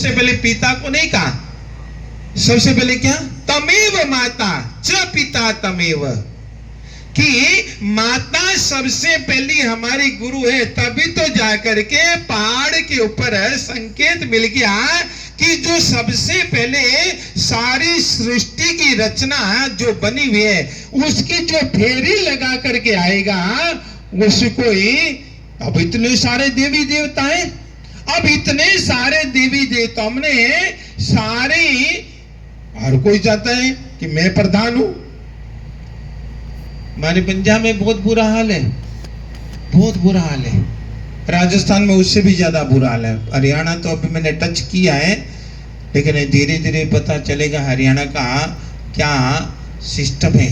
सबसे पहले पिता को नहीं कहा, सबसे पहले क्या, तमेव माता च पिता तमेव, कि माता सबसे पहली हमारी गुरु है। तभी तो जाकर के पहाड़ के ऊपर संकेत मिल गया कि जो सबसे पहले सारी सृष्टि की रचना जो बनी हुई है उसकी जो फेरी लगा करके आएगा उसको ही। अब इतने सारे देवी देवता हैं, अब इतने सारे देवी देवताओं में सारे, हर कोई चाहता है कि मैं प्रधान हूं। हमारे पंजाब में बहुत बुरा हाल है, बहुत बुरा हाल है। राजस्थान में उससे भी ज्यादा बुरा हाल है। हरियाणा तो अभी मैंने टच किया है, लेकिन धीरे धीरे पता चलेगा हरियाणा का क्या सिस्टम है।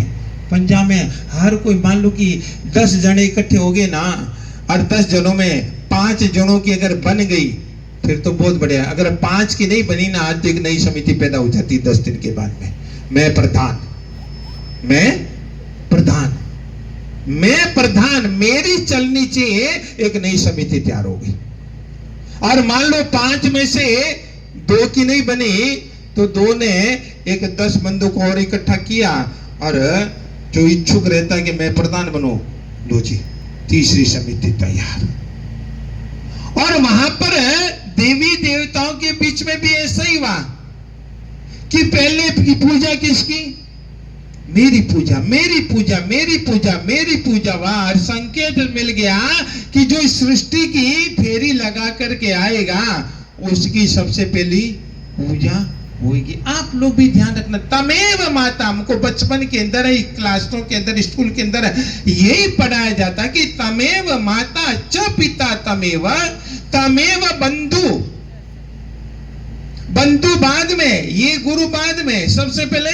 पंजाब में हर कोई, मान लो कि 10 जने इकट्ठे हो गए ना, और 10 जनों में 5 जनों की अगर बन गई फिर तो बहुत बढ़िया। अगर 5 की नहीं बनी ना, आज तो एक नई समिति पैदा हो जाती 10 दिन के बाद में। मैं प्रधान, मैं प्रधान, मैं प्रधान, मेरी चलनी चाहिए, एक नई समिति तैयार होगी। और मान लो 5 में से 2 की नहीं बनी तो 2 ने एक 10 बंदों को और इकट्ठा किया, और जो इच्छुक रहता है कि मैं प्रधान बनूं, लो जी तीसरी समिति तैयार। और वहां पर देवी देवताओं के बीच में भी ऐसा ही हुआ कि पहले की पूजा किसकी, मेरी पूजा, मेरी पूजा, मेरी पूजा, मेरी पूजा। वहां संकेत मिल गया कि जो सृष्टि की फेरी लगा करके आएगा उसकी सबसे पहली पूजा होगी। आप लोग भी ध्यान रखना, तमेव माता, हमको बचपन के अंदर है, क्लासों के अंदर, स्कूल के अंदर यही पढ़ाया जाता कि तमेव माता च पिता तमेव, तमेव बंधु, बंधु बाद में, ये गुरु बाद में। सबसे पहले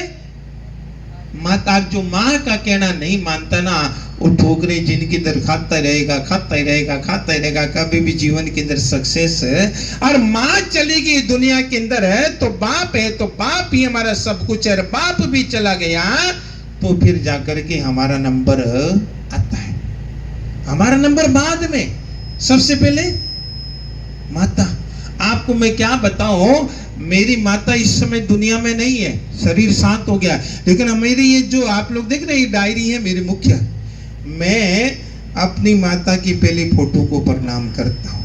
माता। जो माँ का कहना नहीं मानता ना, वो ठोकरे जिनके अंदर खाता रहेगा, खाता ही रहेगा, खाता ही रहेगा, कभी भी जीवन के अंदर सक्सेस है। और माँ चलेगी दुनिया के अंदर है तो बाप है, तो बाप ही हमारा सब कुछ है। बाप भी चला गया तो फिर जाकर के हमारा नंबर आता है, हमारा नंबर बाद में। सबसे पहले माता। आपको मैं क्या बताऊं, मेरी माता इस समय दुनिया में नहीं है, शरीर शांत हो गया, लेकिन मेरी ये जो आप लोग देख रहे हैं डायरी है मेरी मुखिया, मैं अपनी माता की पहली फोटो को प्रणाम करता हूं,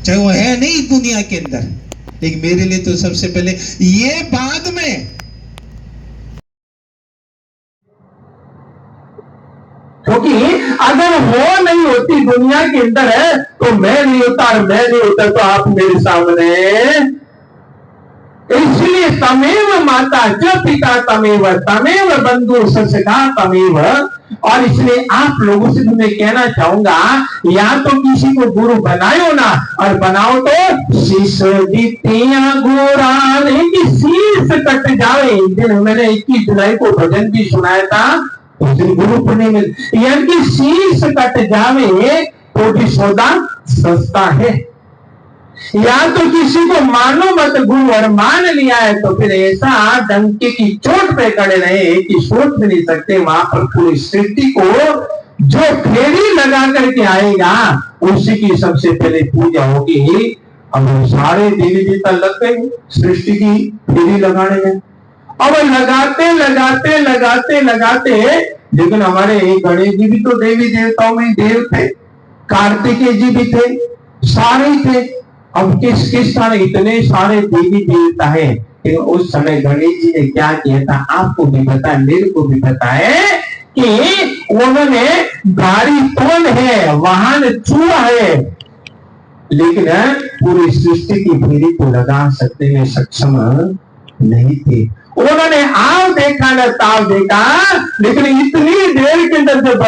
चाहे वो है नहीं दुनिया के अंदर, लेकिन मेरे लिए तो सबसे पहले ये, बाद में। क्योंकि अगर वो नहीं होती दुनिया के अंदर है तो मैं नहीं होता, और मैं नहीं होता तो आप मेरे सामने। इसलिए तमेव माता च पिता तमेव, तमेव बंधु ससका तमेव। और इसलिए आप लोगों से मैं कहना चाहूंगा, या तो किसी को गुरु बनाओ ना, और बनाओ तो शीश दीतिया गोराने की शीश कट जाए। दिन मैंने 21 जुलाई को भजन भी सुनाया था, उस दिन गुरु पूर्णिमा, यानी शीश कट जावे तो भी सौदा सस्ता है। या तो किसी को मानो मत गुरु, और मान लिया है तो फिर ऐसा डंके की चोट पे खड़े रहे कि सोच भी नहीं सकते। वहां पर पूरी सृष्टि को जो फेरी लगा करके आएगा उसी की सबसे पहले पूजा होगी। अब सारे देवी देवता लग गए सृष्टि की फेरी लगाने में। अब लगाते लगाते लगाते लगाते, लेकिन हमारे गणेश जी भी तो देवी देवताओं में देव थे, कार्तिकेय जी भी थे, सारे थे। अब किस किस तरह इतने सारे देवी देवता है, उस समय गणेश जी ने क्या किया था आपको भी पता है, मेरे को भी पता है कि उन्होंने भारी तोल है, वाहन चूहा है, लेकिन पूरी सृष्टि की फेरी को लगा सकते में सक्षम नहीं थे। उन्होंने आव देखा न ताव देखा, लेकिन इतनी देर के अंदर जब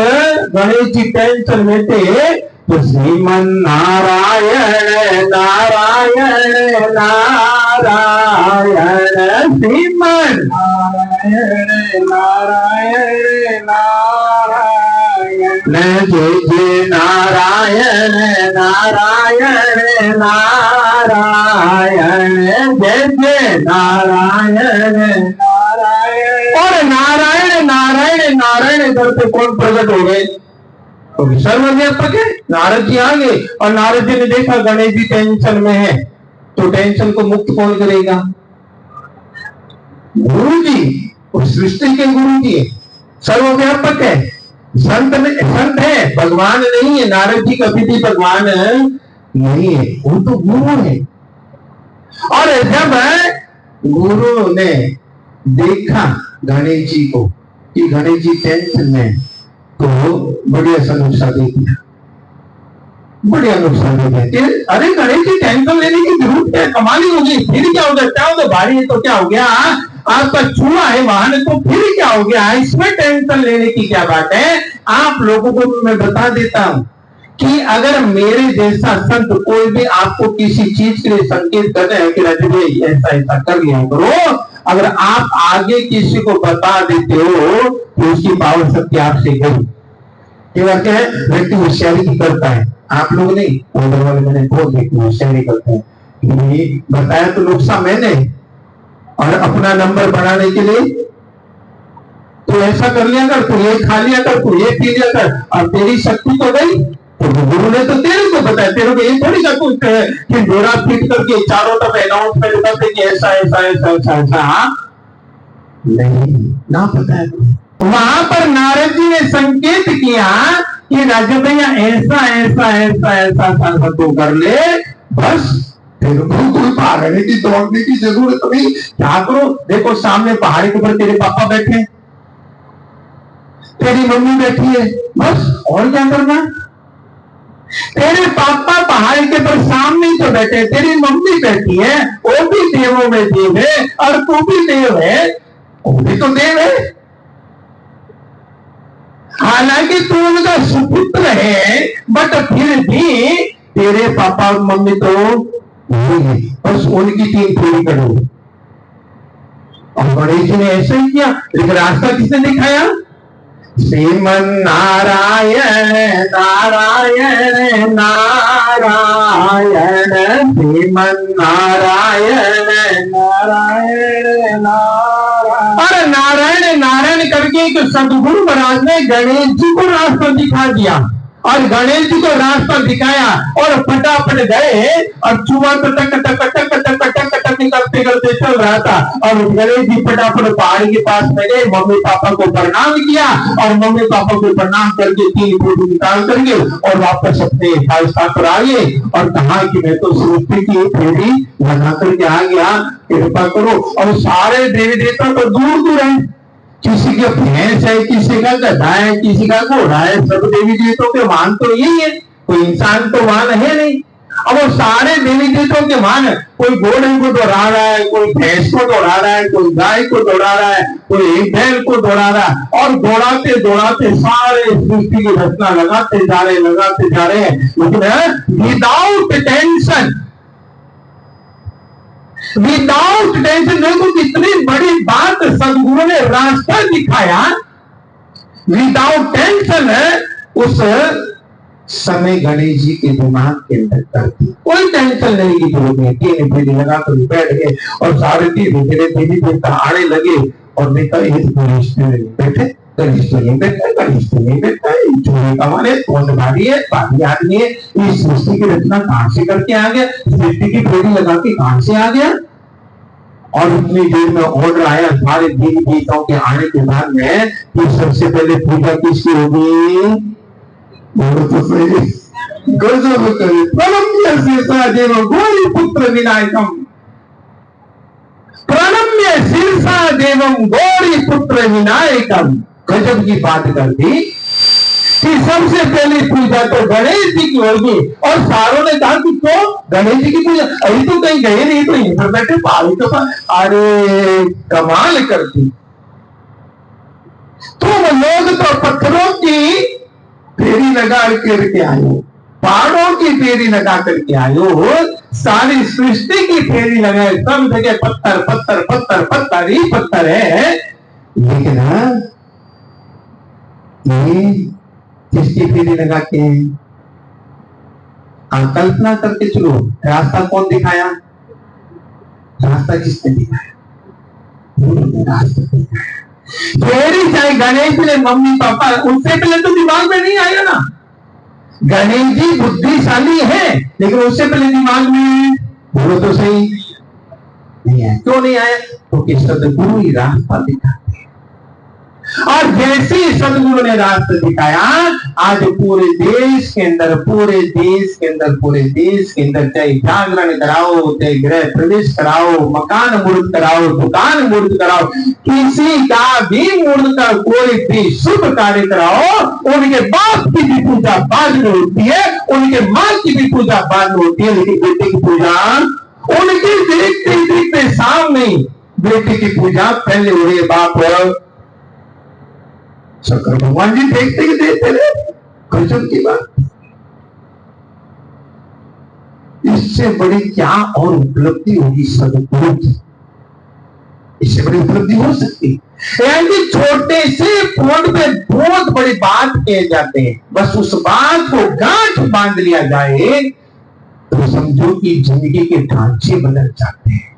गणेश जी टेंशन में थे तो श्रीमन नारायण नारायण नारायण, श्रीमन नारायण नारायण नारायण, जय जय नारायण नारायण नारायण, जय जय नारायण नारायण। और नारायण नारायण नारायण करते कौन प्रकट हो गए? सर्वव्यापक है। नारद जी आ गए और नारद जी ने देखा गणेश जी टेंशन में है, तो टेंशन को मुक्त कौन करेगा? गुरु जी। उस सृष्टि के गुरु जी सर्वव्यापक है, संत है, भगवान नहीं है। नारद जी कभी भी भगवान नहीं है, वो तो गुरु है। और जब गुरु ने देखा गणेश जी को कि गणेश जी टेंशन में, तो बढ़िया सा नुस्खा दे दिया, बढ़िया नुस्खा दे दिया। अरे गणेश जी टेंशन लेने की जरूरत है, कमाली होगी, फिर क्या हो गया? क्या हो गया? भारी है तो क्या हो गया? आपका छुआ है वाहन, तो फिर क्या हो गया? इसमें टेंशन लेने की क्या बात है? आप लोगों को मैं बता देता हूं कि अगर मेरे जैसा संत कोई भी आपको किसी चीज के लिए संकेत कर रहे हैं कि राजू भाई ऐसा ऐसा कर लिया करो, अगर आप आगे किसी को बता देते हो तो उसकी पावर शक्ति आपसे गई। क्या है? व्यक्ति होशियारी करता है, आप लोग नहीं, उधर वाले मैंने बहुत व्यक्ति होशियारी करते हैं। बताया तो नुस्खा मैंने, और अपना नंबर बढ़ाने के लिए तो ऐसा कर लिया कर, तो ये खा लिया कर, तो ये पी लिया कर, और तेरी शक्ति तो गई। तो गुरु ने तो तेरे को बताया, तेरे को ये थोड़ी सा कुछ है कि डोरा पीट करके चारों तरफ अनाउंसमेंट करते कि ऐसा ऐसा ऐसा ऐसा ऐसा नहीं ना पता है। वहां पर नारद जी ने संकेत किया कि राजू भैया ऐसा ऐसा ऐसा ऐसा ऐसा तो कर ले, बस तेरे को कोई भागने की दौड़ने की जरूरत नहीं। क्या करो? देखो सामने पहाड़ी के ऊपर तेरे पापा बैठे, तेरी मम्मी बैठी है, बस और क्या करना? तेरे पापा पहाड़ी के पर सामने तो बैठे, तेरी मम्मी बैठी है, वो भी देवों में देव है, और तू भी देव है, वो भी तो देव है। हालांकि तू उनका सुपुत्र है, बट फिर भी तेरे पापा और मम्मी तो नहीं है, बस उनकी तीन पूरी करो। और गणेश जी ने ऐसा ही किया, लेकिन रास्ता किसने दिखाया? श्रीमन नारायण नारायण नारायण, श्रीमन नारायण नारायण नारायण। अरे नारायण नारायण करके एक सदगुरु महाराज ने गणेश जी को रास्ता दिखा दिया, और गणेश जी को रास्ता दिखाया, और फटाफट गए, और चूहा तो टक टक टक टक टक टक करते करते चल रहा था, और गणेश जी फटाफट पहाड़ी के पास में गए, मम्मी पापा को प्रणाम किया, और मम्मी पापा को प्रणाम करके 3 फोटो निकाल करके और वापस अपने 5 साल पर आ गए, और कहा कि मैं तो सृष्टि की फेरी लगा करके आ गया, कृपा करो। और सारे देवी देवता तो दूर दूर है, किसी के भैंस है, किसी का गधा है, किसी का घोड़ा है, सब देवी देवताओं के मान तो यही है, कोई इंसान तो मान है नहीं। अब वो सारे देवी देवताओं के मान, कोई घोड़े को दौड़ा रहा है, कोई भैंस को दौड़ा रहा है, कोई गाय को दौड़ा रहा है, कोई एक बैल को दौड़ा रहा है, और दौड़ाते दौड़ाते सारे सृष्टि की रचना लगाते जा रहे हैं, लेकिन विदाउट टेंशन, विदाउट टेंशन। देखो कितनी बड़ी बात सदगुरु ने रास्ता दिखाया, विदाउट टेंशन है। उस समय गणेश जी के दिमाग के अंदर कर दी, कोई टेंशन लेने की जरूरत नहीं। तीन फेरी लगा कर बैठ गए, और सारे धीरे धीरे देवी देवता आने लगे, और देखा ये गणेश बैठे, गणेश तो नहीं बैठा, गणेश तो नहीं बैठा, चोरी का मारे कौन भारी है, भारी आदमी है, इस सृष्टि की रचना कहां से करके आ गया, सृष्टि की फेरी लगा के कहां से आ गया। और इतनी देर में ऑर्डर आया सारे देवी देवताओं के आने के बाद में कि सबसे पहले पूजा किसकी होगी? तो सही गजब करे, प्रणम्य शीर्षा देव गौरी पुत्र विनायकम, प्रणम्य शीर्षा देवम गौरी पुत्र विनायकम। गजब की बात कर दी कि सबसे पहले पूजा तो गणेश जी की होगी, और सारों ने कहा कि तो गणेश जी की पूजा, अभी तो कहीं गए नहीं, तो यहीं पर बैठे पहाड़ी के पास। अरे कमाल करती, तुम लोग तो पत्थरों की फेरी लगा करके आए हो, पहाड़ों की फेरी लगा करके आए हो, सारी सृष्टि की फेरी लगाए, सब जगह पत्थर पत्थर पत्थर पत्थर ही पत्थर है। लेकिन ये किसकी फेरी लगा के हैं? कल्पना करके चलो, रास्ता कौन दिखाया? रास्ता किसने दिखाया? रास्ता दिखाया। फेरी चाहे गणेश ने मम्मी पापा, उससे पहले तो दिमाग में नहीं आया ना। गणेश जी बुद्धिशाली है, लेकिन उससे पहले दिमाग में बोलो तो सही, नहीं आया। क्यों नहीं आया? क्योंकि सदगुरु ही रास्ता दिखाते हैं। और जैसे ही सदगुरु ने रास्ता दिखाया, आज पूरे देश के अंदर चाहे जागरण कराओ, चाहे गृह प्रवेश कराओ, मकान मूर्त कराओ, दुकान मूर्त कराओ, किसी का भी मूर्त का कोई भी शुभ कार्य कराओ, उनके बाप की भी पूजा बाद में होती है, उनके माँ की भी पूजा बाद में होती है, लेकिन बेटे की पूजा उनके देखते सामने बेटे की पूजा पहले हो रही है। बाप शंकर भगवान जी देखते ही देखते रहे। गजब की बात। इससे बड़ी क्या और उपलब्धि होगी सदगुरु की? इससे बड़ी उपलब्धि हो सकती? यानी छोटे से फोन पे बहुत बड़ी बात कहे जाते हैं, बस उस बात को गांठ बांध लिया जाए तो समझो कि जिंदगी के ढांचे बदल जाते हैं।